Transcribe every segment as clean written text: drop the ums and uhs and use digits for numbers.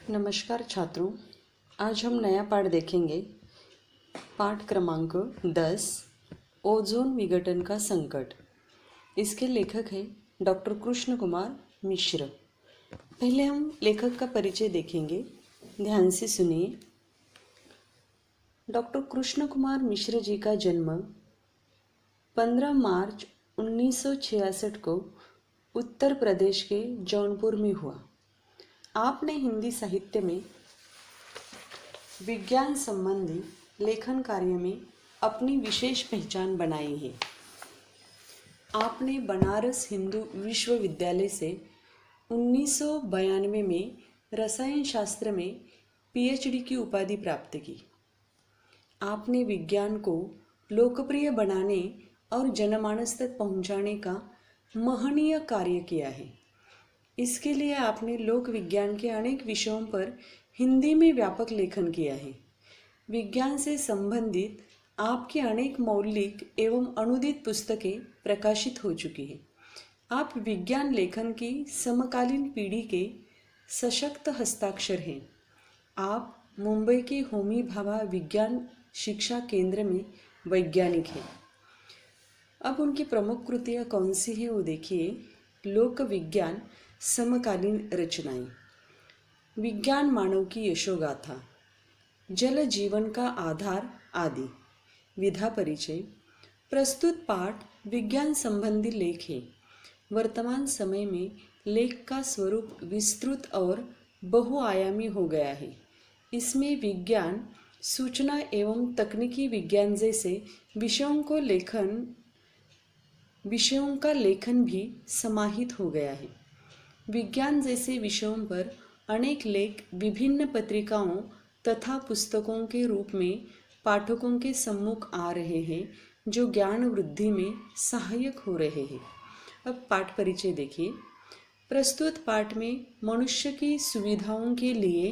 नमस्कार छात्रों, आज हम नया पाठ देखेंगे। पाठ क्रमांक 10, ओजोन विघटन का संकट। इसके लेखक हैं डॉक्टर कृष्ण कुमार मिश्र। पहले हम लेखक का परिचय देखेंगे, ध्यान से सुनिए। डॉक्टर कृष्ण कुमार मिश्र जी का जन्म 15 मार्च 1966 को उत्तर प्रदेश के जौनपुर में हुआ। आपने हिंदी साहित्य में विज्ञान संबंधी लेखन कार्य में अपनी विशेष पहचान बनाई है। आपने बनारस हिंदू विश्वविद्यालय से 1992 में रसायन शास्त्र में पीएचडी की उपाधि प्राप्त की। आपने विज्ञान को लोकप्रिय बनाने और जनमानस तक पहुंचाने का महनीय कार्य किया है। इसके लिए आपने लोक विज्ञान के अनेक विषयों पर हिंदी में व्यापक लेखन किया है। विज्ञान से संबंधित आपकी अनेक मौलिक एवं अनुदित पुस्तकें प्रकाशित हो चुकी हैं। आप विज्ञान लेखन की समकालीन पीढ़ी के सशक्त हस्ताक्षर हैं। आप मुंबई के होमी भाभा विज्ञान शिक्षा केंद्र में वैज्ञानिक हैं। अब उनकी प्रमुख कृतियाँ कौन सी हैं वो देखिए। लोक विज्ञान समकालीन रचनाएं, विज्ञान मानव की यशोगाथा, जल जीवन का आधार आदि। विधा परिचय। प्रस्तुत पाठ विज्ञान संबंधी लेख है। वर्तमान समय में लेख का स्वरूप विस्तृत और बहुआयामी हो गया है। इसमें विज्ञान, सूचना एवं तकनीकी विज्ञान जैसे विषयों का लेखन भी समाहित हो गया है। विज्ञान जैसे विषयों पर अनेक लेख विभिन्न पत्रिकाओं तथा पुस्तकों के रूप में पाठकों के सम्मुख आ रहे हैं, जो ज्ञान वृद्धि में सहायक हो रहे हैं। अब पाठ परिचय देखिए। प्रस्तुत पाठ में मनुष्य की सुविधाओं के लिए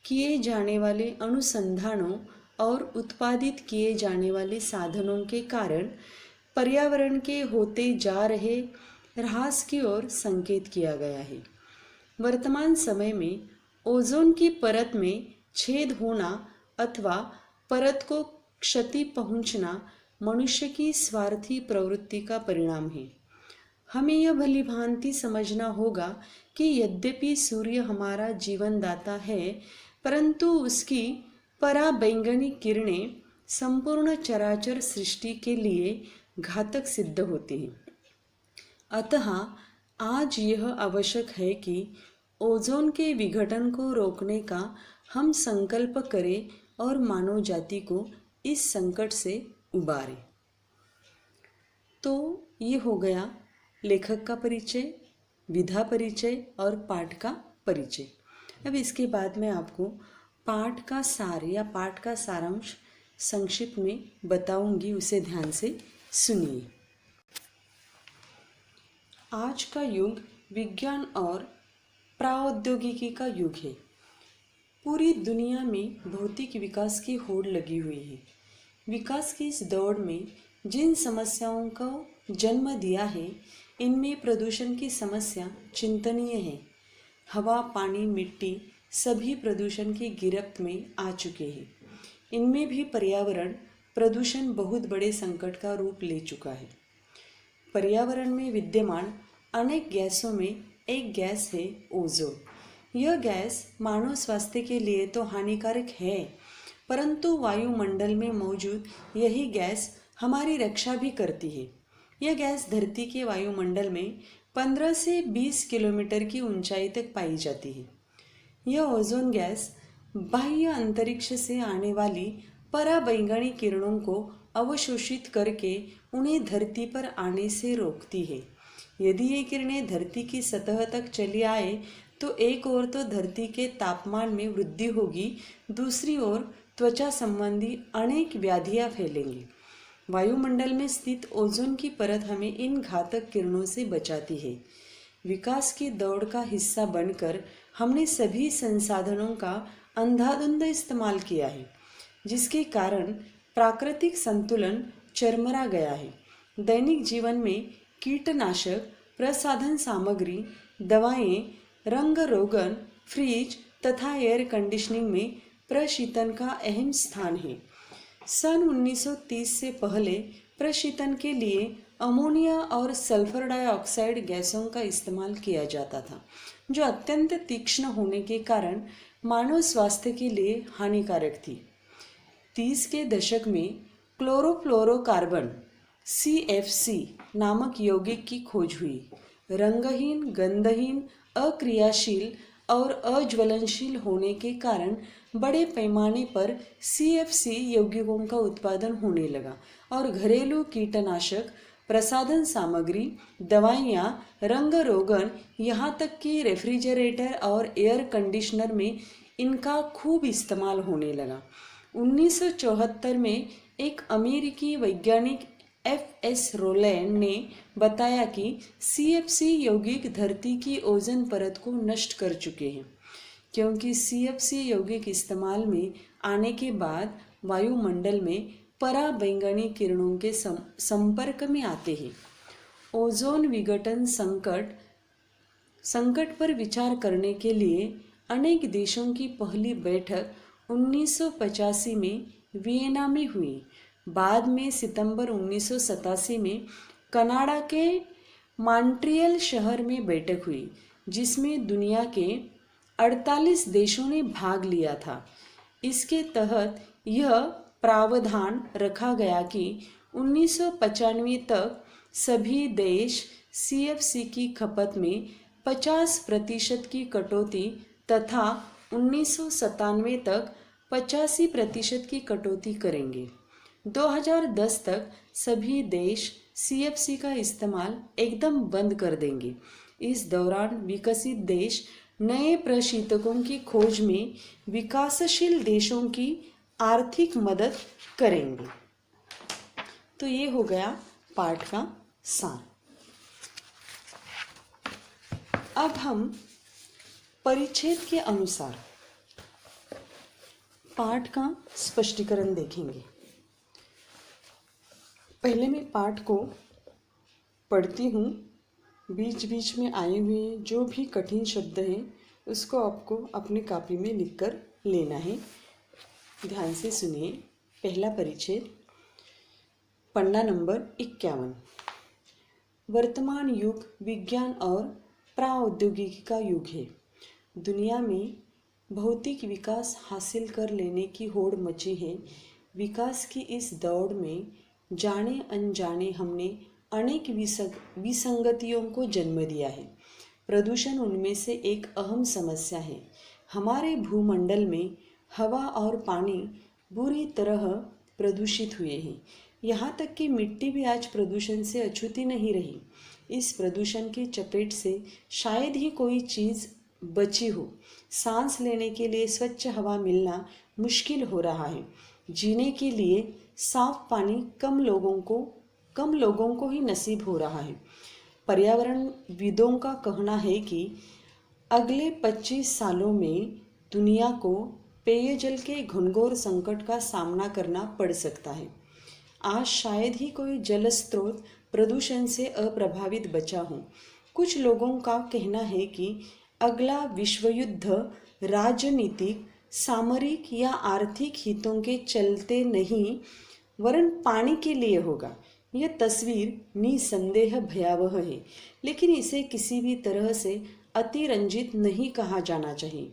किए जाने वाले अनुसंधानों और उत्पादित किए जाने वाले साधनों के कारण पर्यावरण के होते जा रहे ह्रास की ओर संकेत किया गया है। वर्तमान समय में ओजोन की परत में छेद होना अथवा परत को क्षति पहुंचना मनुष्य की स्वार्थी प्रवृत्ति का परिणाम है। हमें यह भलीभांति समझना होगा कि यद्यपि सूर्य हमारा जीवनदाता है, परंतु उसकी पराबैंगनी किरणें संपूर्ण चराचर सृष्टि के लिए घातक सिद्ध होती हैं। अतः आज यह आवश्यक है कि ओजोन के विघटन को रोकने का हम संकल्प करें और मानव जाति को इस संकट से उबारें। तो ये हो गया लेखक का परिचय, विधा परिचय और पाठ का परिचय। अब इसके बाद मैं आपको पाठ का सार या पाठ का सारांश संक्षिप्त में बताऊंगी, उसे ध्यान से सुनिए। आज का युग विज्ञान और प्रौद्योगिकी का युग है। पूरी दुनिया में भौतिक विकास की होड़ लगी हुई है। विकास की इस दौड़ में जिन समस्याओं को जन्म दिया है, इनमें प्रदूषण की समस्या चिंतनीय है। हवा, पानी, मिट्टी सभी प्रदूषण की गिरफ्त में आ चुके हैं। इनमें भी पर्यावरण प्रदूषण बहुत बड़े संकट का रूप ले चुका है। पर्यावरण में विद्यमान अनेक गैसों में एक गैस है ओजोन। यह गैस मानव स्वास्थ्य के लिए तो हानिकारक है, परंतु वायुमंडल में मौजूद यही गैस हमारी रक्षा भी करती है। यह गैस धरती के वायुमंडल में 15 से 20 किलोमीटर की ऊंचाई तक पाई जाती है। यह ओजोन गैस बाह्य अंतरिक्ष से आने वाली पराबैंगनी किरणों को अवशोषित करके उन्हें धरती पर आने से रोकती है। यदि ये किरणें धरती की सतह तक चली आए तो एक ओर तो धरती के तापमान में वृद्धि होगी, दूसरी ओर त्वचा संबंधी अनेक व्याधियां फैलेंगी। वायुमंडल में स्थित ओजोन की परत हमें इन घातक किरणों से बचाती है। विकास की दौड़ का हिस्सा बनकर हमने सभी संसाधनों का अंधाधुंध इस्तेमाल किया है, जिसके कारण प्राकृतिक संतुलन चरमरा गया है। दैनिक जीवन में कीटनाशक, प्रसाधन सामग्री, दवाएं, रंग रोगन, फ्रिज, तथा एयर कंडीशनिंग में प्रशीतन का अहम स्थान है। सन 1930 से पहले प्रशीतन के लिए अमोनिया और सल्फर डाइऑक्साइड गैसों का इस्तेमाल किया जाता था, जो अत्यंत तीक्ष्ण होने के कारण मानव स्वास्थ्य के लिए हानिकारक थी। 30 के दशक में क्लोरोफ्लोरोकार्बन CFC नामक यौगिक की खोज हुई। रंगहीन, गंधहीन, अक्रियाशील और अज्वलनशील होने के कारण बड़े पैमाने पर CFC यौगिकों का उत्पादन होने लगा और घरेलू कीटनाशक, प्रसाधन सामग्री, दवाइयाँ, रंग रोगन, यहाँ तक कि रेफ्रिजरेटर और एयर कंडीशनर में इनका खूब इस्तेमाल होने लगा। 1974 में एक अमेरिकी वैज्ञानिक FS रोलैंड ने बताया कि CFC यौगिक धरती की ओजोन परत को नष्ट कर चुके हैं, क्योंकि CFC यौगिक इस्तेमाल में आने के बाद वायुमंडल में पराबैंगनी किरणों के संपर्क में आते हैं। ओजोन विघटन संकट पर विचार करने के लिए अनेक देशों की पहली बैठक 1985 में वियना में हुई। बाद में सितंबर 1987 में कनाडा के मॉन्ट्रियल शहर में बैठक हुई, जिसमें दुनिया के 48 देशों ने भाग लिया था। इसके तहत यह प्रावधान रखा गया कि 1995 तक सभी देश CFC की खपत में 50% की कटौती तथा 1997 तक 85% की कटौती करेंगे। 2010 तक सभी देश CFC का इस्तेमाल एकदम बंद कर देंगे। इस दौरान विकसित देश नए प्रशीतकों की खोज में विकासशील देशों की आर्थिक मदद करेंगे। तो ये हो गया पाठ का सार। अब हम परिच्छेद के अनुसार पाठ का स्पष्टीकरण देखेंगे। पहले मैं पाठ को पढ़ती हूँ। बीच बीच में आए हुए जो भी कठिन शब्द हैं उसको आपको अपनी कॉपी में लिखकर लेना है। ध्यान से सुनिए। पहला परिच्छेद, पन्ना नंबर 51। वर्तमान युग विज्ञान और प्रौद्योगिकी का युग है। दुनिया में भौतिक विकास हासिल कर लेने की होड़ मची है। विकास की इस दौड़ में जाने अनजाने हमने अनेक विसंगतियों को जन्म दिया है। प्रदूषण उनमें से एक अहम समस्या है। हमारे भूमंडल में हवा और पानी बुरी तरह प्रदूषित हुए हैं। यहाँ तक कि मिट्टी भी आज प्रदूषण से अछूती नहीं रही। इस प्रदूषण की चपेट से शायद ही कोई चीज़ बची हो। सांस लेने के लिए स्वच्छ हवा मिलना मुश्किल हो रहा है। जीने के लिए साफ पानी कम लोगों को ही नसीब हो रहा है। पर्यावरणविदों का कहना है कि अगले 25 सालों में दुनिया को पेयजल के घनघोर संकट का सामना करना पड़ सकता है। आज शायद ही कोई जल स्रोत प्रदूषण से अप्रभावित बचा हो। कुछ लोगों का कहना है कि अगला विश्व युद्ध राजनीतिक, सामरिक या आर्थिक हितों के चलते नहीं वरन पानी के लिए होगा। यह तस्वीर निसंदेह भयावह है, लेकिन इसे किसी भी तरह से अतिरंजित नहीं कहा जाना चाहिए।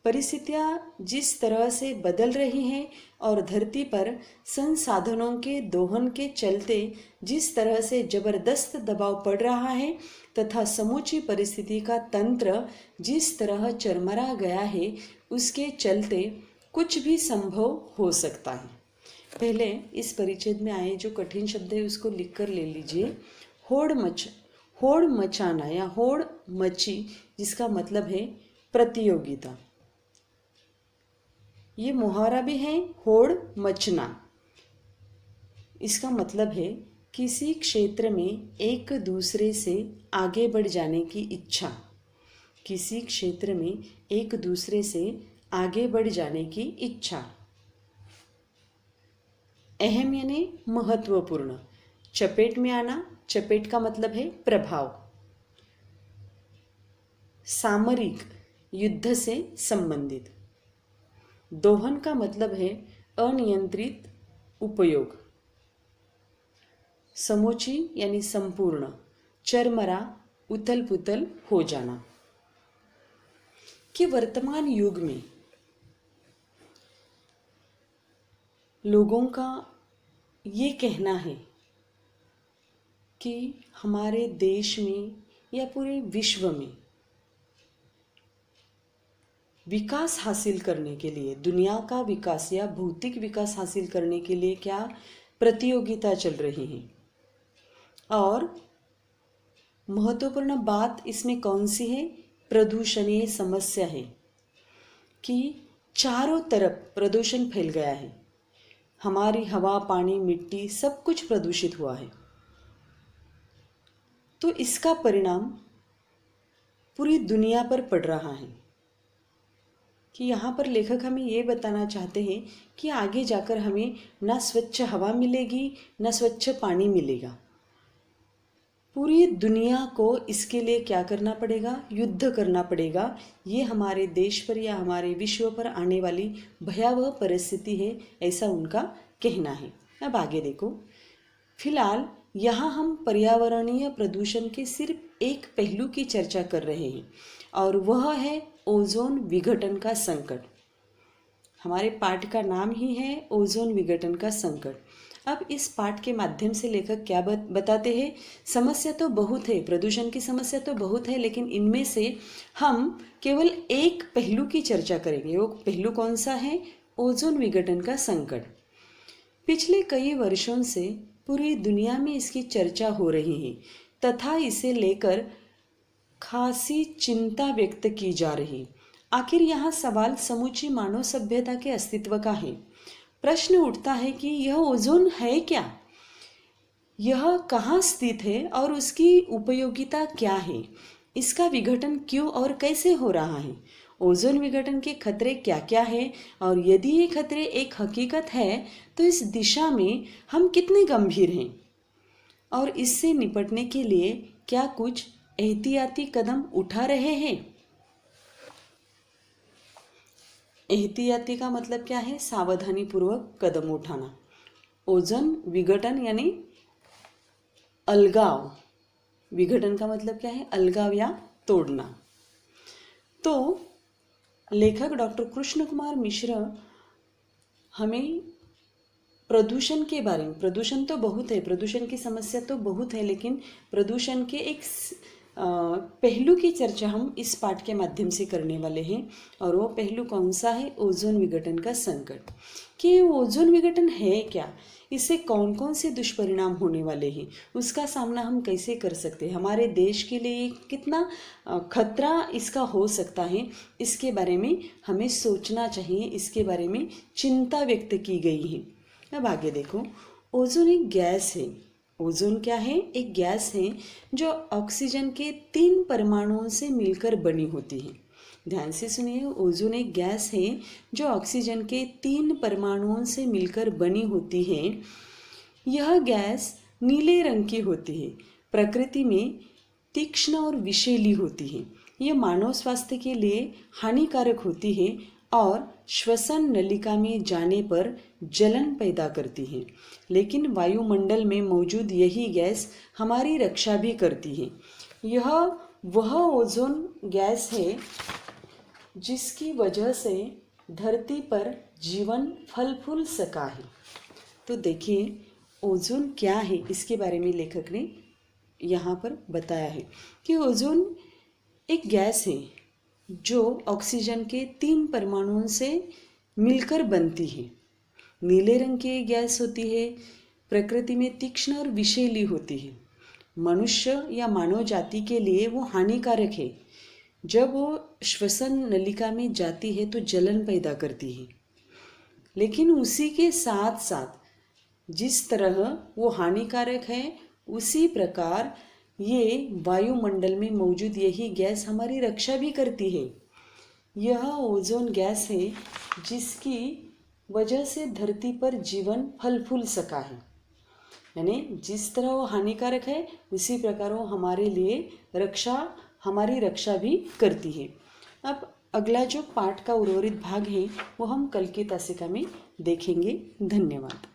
परिस्थितियाँ जिस तरह से बदल रही हैं और धरती पर संसाधनों के दोहन के चलते जिस तरह से जबरदस्त दबाव पड़ रहा है तथा समूची परिस्थिति का तंत्र जिस तरह चरमरा गया है, उसके चलते कुछ भी संभव हो सकता है। पहले इस परिच्छेद में आए जो कठिन शब्द है उसको लिखकर ले लीजिए। होड़ मचाना या होड़ मची, जिसका मतलब है प्रतियोगिता। ये मुहावरा भी है, होड़ मचना। इसका मतलब है किसी क्षेत्र में एक दूसरे से आगे बढ़ जाने की इच्छा। किसी क्षेत्र में एक दूसरे से आगे बढ़ जाने की इच्छा। अहम यानी महत्वपूर्ण। चपेट में आना, चपेट का मतलब है प्रभाव। सामरिक युद्ध से संबंधित। दोहन का मतलब है अनियंत्रित उपयोग। समोची यानी संपूर्ण, चरमरा उथल पुथल हो जाना। कि वर्तमान युग में लोगों का ये कहना है कि हमारे देश में या पूरे विश्व में विकास हासिल करने के लिए, दुनिया का विकास या भौतिक विकास हासिल करने के लिए क्या प्रतियोगिता चल रही है। और महत्वपूर्ण बात इसमें कौन सी है? प्रदूषण। ये समस्या है कि चारों तरफ प्रदूषण फैल गया है। हमारी हवा, पानी, मिट्टी सब कुछ प्रदूषित हुआ है। तो इसका परिणाम पूरी दुनिया पर पड़ रहा है। कि यहाँ पर लेखक हमें ये बताना चाहते हैं कि आगे जाकर हमें ना स्वच्छ हवा मिलेगी, ना स्वच्छ पानी मिलेगा। पूरी दुनिया को इसके लिए क्या करना पड़ेगा? युद्ध करना पड़ेगा। ये हमारे देश पर या हमारे विश्व पर आने वाली भयावह परिस्थिति है, ऐसा उनका कहना है। अब आगे देखो। फिलहाल यहाँ हम पर्यावरणीय प्रदूषण के सिर्फ एक पहलू की चर्चा कर रहे हैं और वह है ओजोन विघटन का संकट। हमारे पाठ का नाम ही है ओजोन विघटन का संकट। अब इस पाठ के माध्यम से लेखक क्या बताते हैं? समस्या तो बहुत है, प्रदूषण की समस्या तो बहुत है, लेकिन इनमें से हम केवल एक पहलू की चर्चा करेंगे। वो पहलू कौन सा है? ओजोन विघटन का संकट। पिछले कई वर्षों से पूरी दुनिया में इसकी चर्चा हो रही है तथा इसे लेकर खासी चिंता व्यक्त की जा रही। आखिर यहाँ सवाल समूची मानव सभ्यता के अस्तित्व का है। प्रश्न उठता है कि यह ओजोन है क्या, यह कहाँ स्थित है और उसकी उपयोगिता क्या है, इसका विघटन क्यों और कैसे हो रहा है, ओजोन विघटन के खतरे क्या क्या है, और यदि ये खतरे एक हकीकत है तो इस दिशा में हम कितने गंभीर हैं और इससे निपटने के लिए क्या कुछ एहतियाती कदम उठा रहे हैं। एहतियाती का मतलब क्या है? सावधानी पूर्वक कदम उठाना। ओजोन विघटन यानी अलगाव। विघटन का मतलब क्या है? अलगाव या तोड़ना। तो लेखक डॉक्टर कृष्ण कुमार मिश्र हमें प्रदूषण के बारे में, प्रदूषण तो बहुत है, प्रदूषण की समस्या तो बहुत है, लेकिन प्रदूषण के एक पहलू की चर्चा हम इस पाठ के माध्यम से करने वाले हैं। और वो पहलू कौन सा है? ओजोन विघटन का संकट। कि ओजोन विघटन है क्या, इससे कौन कौन से दुष्परिणाम होने वाले हैं, उसका सामना हम कैसे कर सकते हैं, हमारे देश के लिए कितना खतरा इसका हो सकता है, इसके बारे में हमें सोचना चाहिए, इसके बारे में चिंता व्यक्त की गई है। अब आगे देखो। ओजोन एक गैस है। ओजोन क्या है? एक गैस है जो ऑक्सीजन के 3 परमाणुओं से मिलकर बनी होती है। ध्यान से सुनिए, ओजोन एक गैस है जो ऑक्सीजन के 3 परमाणुओं से मिलकर बनी होती है। यह गैस नीले रंग की होती है, प्रकृति में तीक्ष्ण और विषैली होती है। यह मानव स्वास्थ्य के लिए हानिकारक होती है और श्वसन नलिका में जाने पर जलन पैदा करती है। लेकिन वायुमंडल में मौजूद यही गैस हमारी रक्षा भी करती है। यह वह ओजोन गैस है जिसकी वजह से धरती पर जीवन फल फूल सका है। तो देखिए ओजोन क्या है, इसके बारे में लेखक ने यहाँ पर बताया है कि ओजोन एक गैस है जो ऑक्सीजन के 3 परमाणुओं से मिलकर बनती है। नीले रंग की गैस होती है, प्रकृति में तीक्ष्ण और विषैली होती है। मनुष्य या मानव जाति के लिए वो हानिकारक है। जब वो श्वसन नलिका में जाती है तो जलन पैदा करती है। लेकिन उसी के साथ साथ जिस तरह वो हानिकारक है, उसी प्रकार ये वायुमंडल में मौजूद यही गैस हमारी रक्षा भी करती है। यह ओजोन गैस है जिसकी वजह से धरती पर जीवन फल फूल सका है। यानी जिस तरह वो हानिकारक है उसी प्रकार वो हमारे लिए हमारी रक्षा भी करती है। अब अगला जो पाठ का उर्वरित भाग है वो हम कल की तासिका में देखेंगे। धन्यवाद।